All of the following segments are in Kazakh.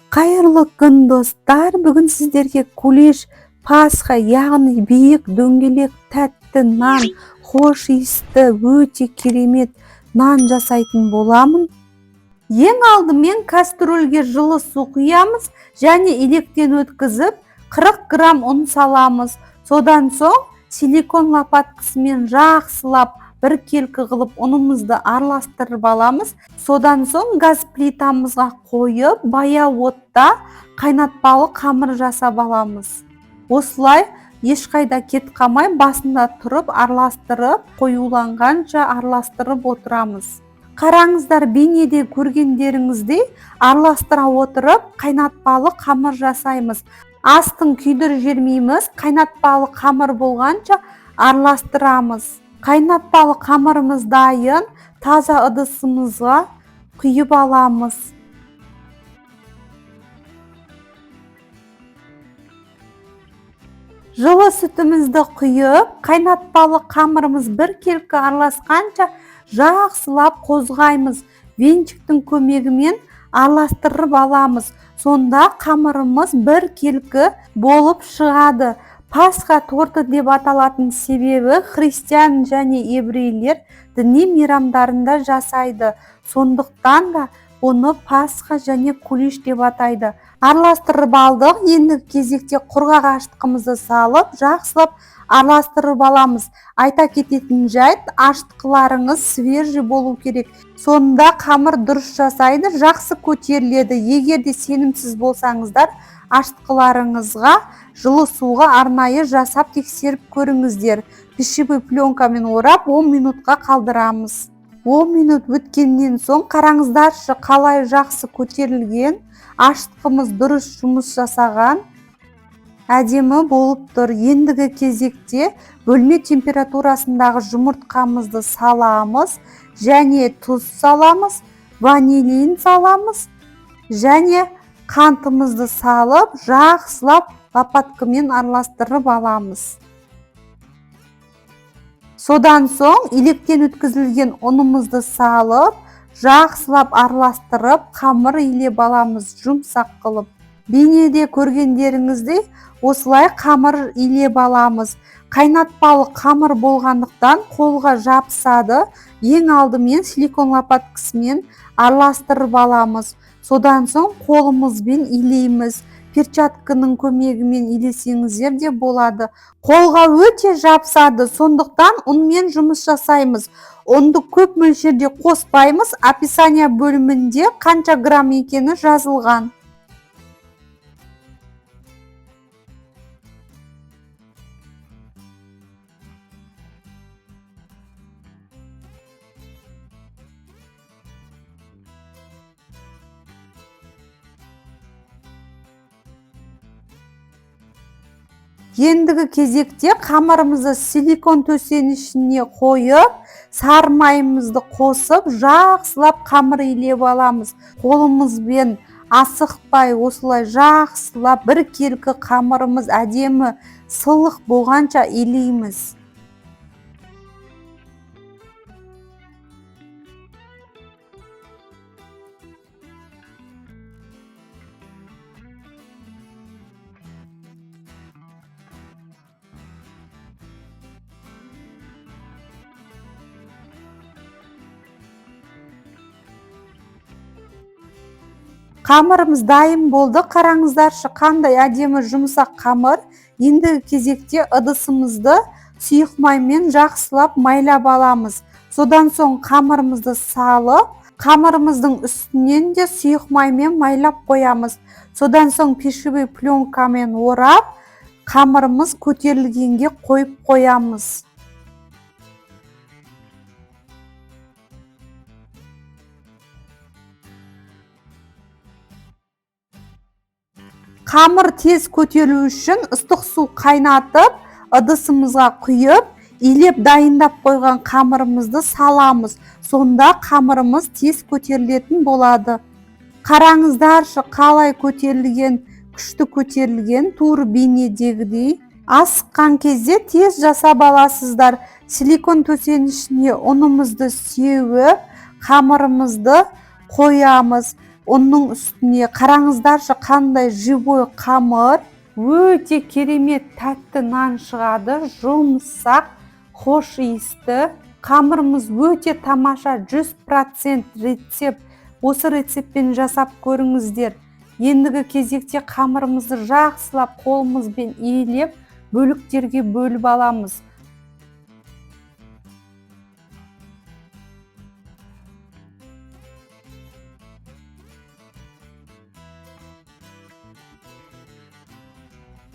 Қайырлы күн достар. Бүгін сіздерге кулеш, пасха, яғни биік дөңгелек тәтті нан, хош иісті, өте керемет нан жасайтын боламын. Ең алдымен кастрөлге жылы су құямыз және електен өткізіп 40 грамм ұн саламыз. Содан соң силикон лопаткасымен жақсылап бір келкі қылып ұнымызды араластырып аламыз. Содан соң газ плитамызға қойып, баяу отта қайнатпалы қамыр жасап аламыз. Осылай ешқайда кет қалмай басында тұрып араластырып, қоюланғанша араластырып отырамыз. Қараңыздар, бейнеде көргендеріңіздей араластыра отырып қайнатпалы қамыр жасаймыз. Астын күйдіріп жібермейміз, қайнатпалы қамыр болғанша араластырамыз. Қайнатпалы қамырымыз дайын, таза ыдысымызға құйып аламыз. Жылы сүтімізді құйып, қайнатпалы қамырымыз бір келкі араласқанша жақсылап қозғаймыз. Венчиктің көмегімен араластырып аламыз. Сонда қамырымыз бір келкі болып шығады. Пасха торты деп аталатын себебі христиан және еврейлер діни мейрамдарында жасайды. Сондықтан да оны пасха және кулеш деп атайды. Араластырып алдық. Ендігі кезекте құрғақ ашытқымызды салып, жақсылап араластырып аламыз. Айта кететін жайт, ашытқыларыңыз свежий болу керек. Сонда қамыр дұрыс жасайды, жақсы көтеріледі. Егер де сенімсіз болсаңыздар, ашытқыларыңызға жылы суға арнайы жасап тексеріп көріңіздер. Пищевой пленкамен орап 10 минутқа қалдырамыз. 10 минут өткеннен соң қараңыздаршы қалай жақсы көтерілген, ашытқымыз дұрыс жұмыс жасаған, әдемі болып тұр. Ендігі кезекте бөлме температурасындағы жұмыртқамызды саламыз және тұз саламыз, ванилин саламыз және қантымызды салып, жақсылап лопаткамен араластырып аламыз. Содан соң електен өткізілген ұнымызды салып, жақсылап араластырып, қамыр илеп аламыз, жұмсақ қылып. Бейнеде көргендеріңіздей осылай қамыр илеп аламыз. Қайнатпалы қамыр болғандықтан қолға жабысады. Ең алдымен силикон лопаткасымен араластырып аламыз. Содан соң қолымызбен илейміз. Перчатканың көмегімен илесеңіздер де болады. Қолға өте жабысады, сондықтан ұнмен жұмыс жасаймыз. Ұнды көп мөлшерде қоспаймыз. Описание бөлімінде қанша грамм екені жазылған. Ендігі кезекте қамырымызды силикон төсенішіне қойып, сары майымызды қосып, жақсылап қамыр илеп аламыз. Қолымызбен асықпай осылай жақсылап бір келкі қамырымыз әдемі сылық болғанша илейміз. Қамырымыз дайын болды. Қараңыздаршы қандай әдемі жұмсақ қамыр. Ендігі кезекте ыдысымызды сұйық маймен жақсылап майлап аламыз. Содан соң қамырымызды салып, қамырымыздың үстінен де сұйық маймен майлап қоямыз. Содан соң пищевой пленкамен орап, қамырымыз көтерілгенге қойып қоямыз. Қамыр тез көтерілу үшін ыстық су қайнатып, ыдысымызға құйып, илеп дайындап қойған қамырымызды саламыз. Сонда қамырымыз тез көтерілетін болады. Қараңыздаршы қалай көтерілген, күшті көтерілген, тура бейнедегідей. Асыққан кезде тез жасап аласыздар. Силикон төсенішіне ұнымызды сеуіп, қамырымызды қоямыз. Оның үстіне қараңыздаршы қандай живой қамыр. Өте керемет тәтті нан шығады. Жұмсақ, хош иісті. Қамырымыз өте тамаша, 100% рецепт. Осы рецептпен жасап көріңіздер. Ендігі кезекте қамырымызды жақсылап қолымызбен иілеп, бөліктерге бөліп аламыз.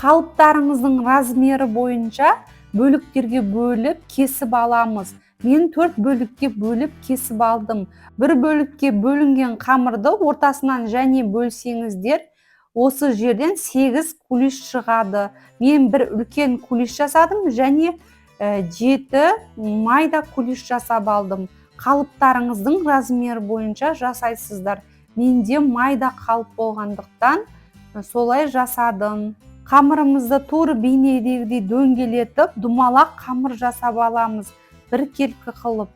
Қалыптарыңыздың размері бойынша бөліктерге бөліп кесіп аламыз. Мен 4 бөлікке бөліп кесіп алдым. Бір бөлікке бөлінген қамырды ортасынан және бөлсеңіздер, осы жерден 8 кулиш шығады. Мен бір үлкен кулиш жасадым және 7 майда кулиш жасап алдым. Қалыптарыңыздың размері бойынша жасайсыздар. Менде майда қалып болғандықтан солай жасадым. Қамырымызды тура бейнедегідей дөңгелетіп, думалақ қамыр жасап аламыз, біркелкі қылып.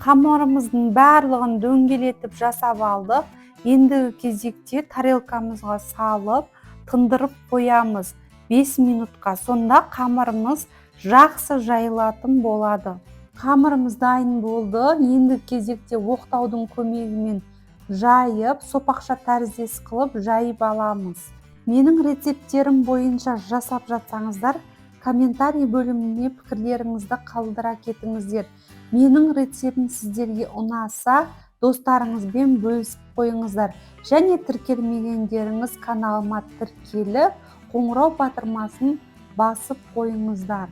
Қамырымыздың барлығын дөңгелетіп жасап алдық. Ендігі кезекте тарелкамызға салып, тындырып қоямыз 5 минутқа. Сонда қамырымыз жақсы жайылатын болады. Қамырымыз дайын болды. Ендігі кезекте оқтаудың көмегімен жайып, сопақша тәріздес қылып жайып аламыз. Менің рецепттерім бойынша жасап жатсаңыздар, комментарий бөліміне пікірлеріңізді қалдыра кетіңіздер. Менің рецептім сіздерге ұнаса, достарыңызбен бөлісіп қойыңыздар. Және тіркелмегендеріңіз каналыма тіркеліп, қоңырау батырмасын басып қойыңыздар.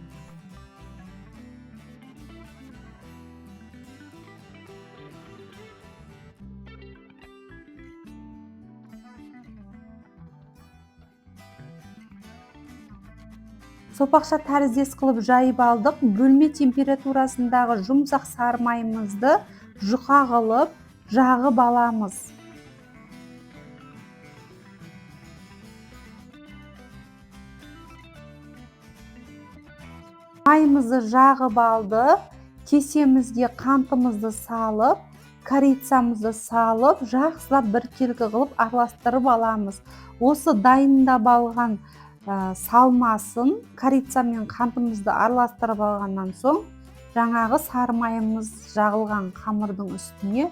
Сопақша тәріздес қылып жайып алдық. Бөлме температурасындағы жұмсақ сары майымызды жұқа қылып жағып аламыз. Майымызды жағып алдық. Кесемізге қантымызды салып, корицамызды салып, жақсылап біркелкі қылып араластырып аламыз. Осы дайындап алған салмасын корица мен қантымызды араластырып алғаннан соң, жаңағы сары майымыз жағылған қамырдың үстіне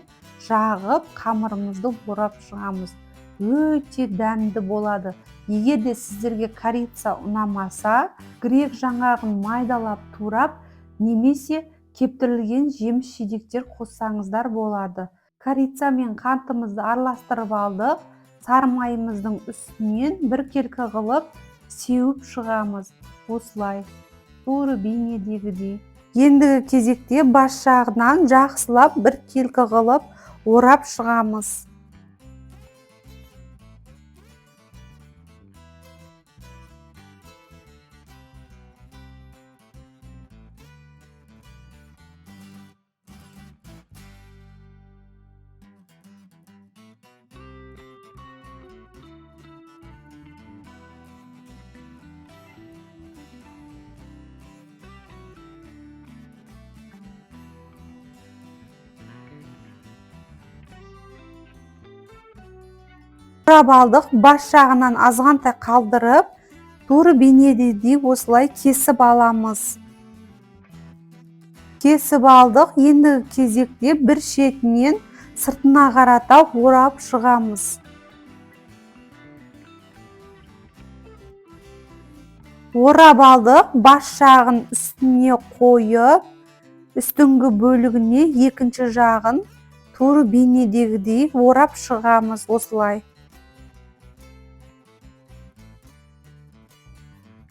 жағып, қамырымызды орап шығамыз. Өте дәмді болады. Егер де сіздерге корица ұнамаса, грек жаңағын майдалап турап, немесе кептірілген жеміс-жидектер қоссаңыздар болады. Корица мен қантымызды араластырып алдық. Сары майымыздың үстінен біркелкі қылып сеуіп шығамыз. Осылай, тура бейнедегідей. Ендігі кезекте бас жағынан жақсылап біркелкі қылып орап шығамыз. Орап алдық, бас жағынан азғантай қалдырып, тура бейнедегідей осылай кесіп аламыз. Кесіп алдық. Ендігі кезекте бір шетінен сыртына қарата орап шығамыз. Орап алдық. Бас жағын үстіне қойып, үстіңгі бөлігіне екінші жағын тура бейнедегідей орап шығамыз осылай.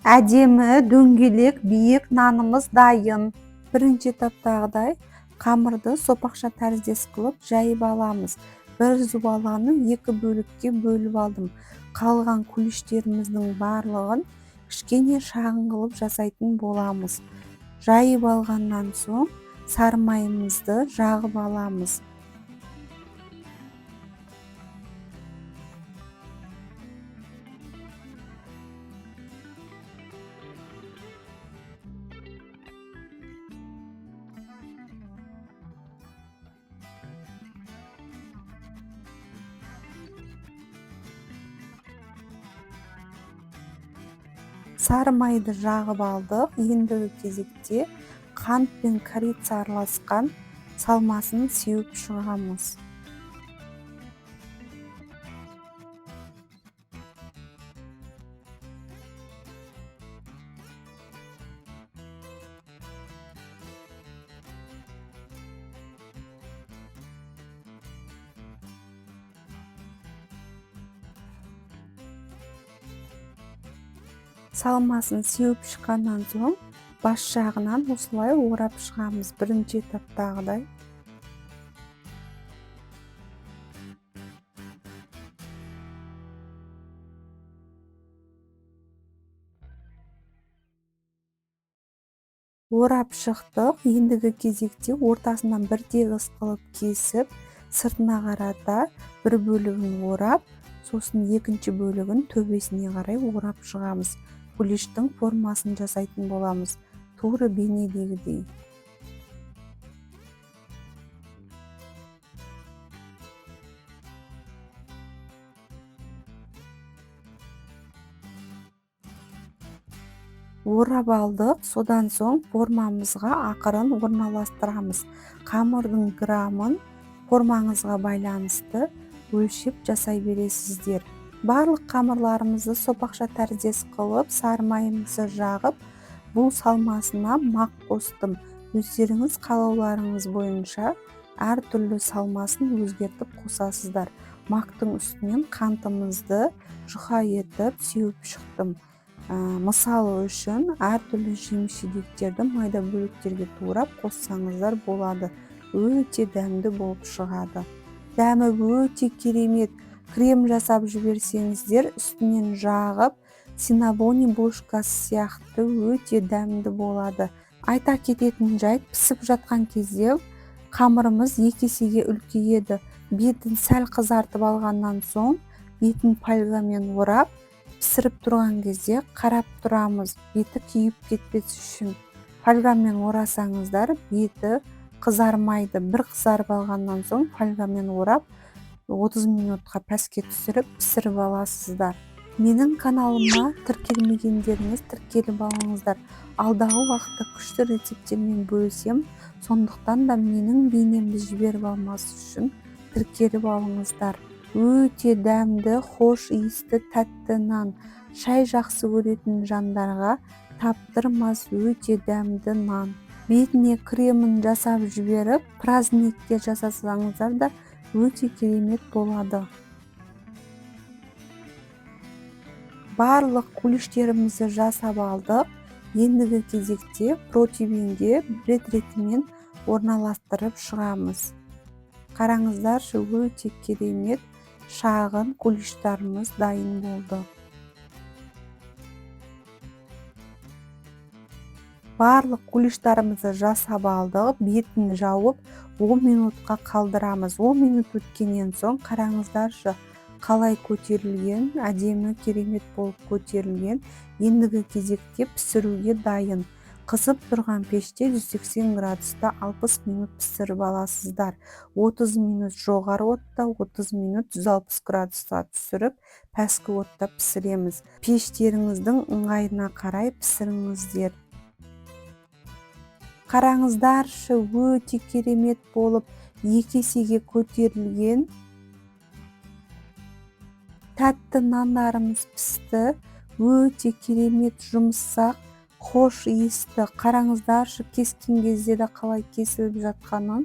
Әдемі дөңгелек биік нанымыз дайын. Бірінші этаптағыдай қамырды сопақша тәріздес қылып жайып аламыз. Бір зубаланы екі бөлікке бөліп алдым. Қалған күліштеріміздің барлығын кішкене шағын қылып жасайтын боламыз. Жайып алғаннан соң сары майымызды жағып аламыз. Сары майды жағып алдық. Ендігі кезекте қант пен корица араласқан салмасын сеуіп шығамыз. Салмасын сеуіп шыққаннан соң бас жағынан осылай орап шығамыз. Бірінші этаптағыдай. Орап шықтық. Ендігі кезекте ортасынан бір тегіс қылып кесіп, сыртына қарата бір бөлігін орап, сосын екінші бөлігін төбесіне қарай орап шығамыз. Күліштің формасын жасайтын боламыз. Тура бейнедегідей. Орап алдық. Содан соң формамызға ақырын орналастырамыз. Қамырдың грамын формаңызға байланысты өлшеп жасай бересіздер. Барлық қамырларымызды сопақша тәріздес қылып, сары майымызды жағып, бұл салмасына мақ қостым. Өздеріңіз қалауларыңыз бойынша әртүрлі салмасын өзгертіп қосасыздар. Мақтың үстінен қантымызды жұқа етіп сеуіп шықтым. Мысалы үшін әртүрлі жеміс-жидектерді майда бөліктерге турап қоссаңыздар болады. Өте дәмді болып шығады. Дәмі өте керемет. Крем жасап жіберсеңіздер, үстінен жағып, синабони бошкасы сияқты өте дәмді болады. Айта кететін жайт, пісіп жатқан кезде қамырымыз екі есеге үлкейеді. Бетін сәл қызартып алғаннан соң, бетін фольгамен орап, пісіріп тұрған кезде қарап тұрамыз, беті күйіп кетпес үшін. Фольгамен орасаңыздар, беті қызармайды. Бір қызарып алғаннан соң фольгамен орап, 30 минутқа пәске түсіріп пісіріп аласыздар. Менің каналыма тіркелмегендеріңіз тіркеліп алыңыздар. Алдағы уақытта күшті рецепттермен бөлісем, сондықтан да менің бейнемді жіберіп алмас үшін тіркеліп алыңыздар. Өте дәмді, хош иісті, тәтті нан. Шай жақсы көретін жандарға таптырмас өте дәмді нан. Бетіне кремін жасап жіберіп, праздникке жасасаңыздар да өте керемет болады. Барлық күліштерімізді жасап алдық. Ендігі кезекте противенге рет-ретімен орналастырып шығамыз. Қараңыздаршы, өте керемет шағын күліштарымыз дайын болды. Барлық күліштарымызды жасап алдық. Бетін жауып 10 минутқа қалдырамыз. 10 минут өткеннен соң қараңыздаршы, қалай көтерілген, әдемі керемет болып көтерілген. Ендігі кезекте пісіруге дайын. Қызып тұрған пеште 180 градуста 60 минут пісіріп аласыздар. 30 минут жоғары отта, 30 минут 160 градусқа түсіріп, пәскі отта пісіреміз. Пештеріңіздің ыңғайына қарай пісіріңіздер. Қараңыздаршы, өте керемет болып екі есеге көтерілген. Тәтті нандарымыз пісті. Өте керемет жұмсақ, хош иісті. Қараңыздаршы, кескен кезде де қалай кесіліп жатқанын.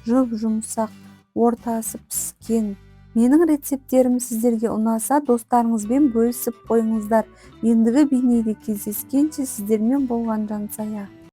Жұп-жұмсақ, ортасы піскен. Менің рецепттерім сіздерге ұнаса, достарыңызбен бөлісіп қойыңыздар. Ендігі бейнеде кездескенше сіздермен болған Жансая.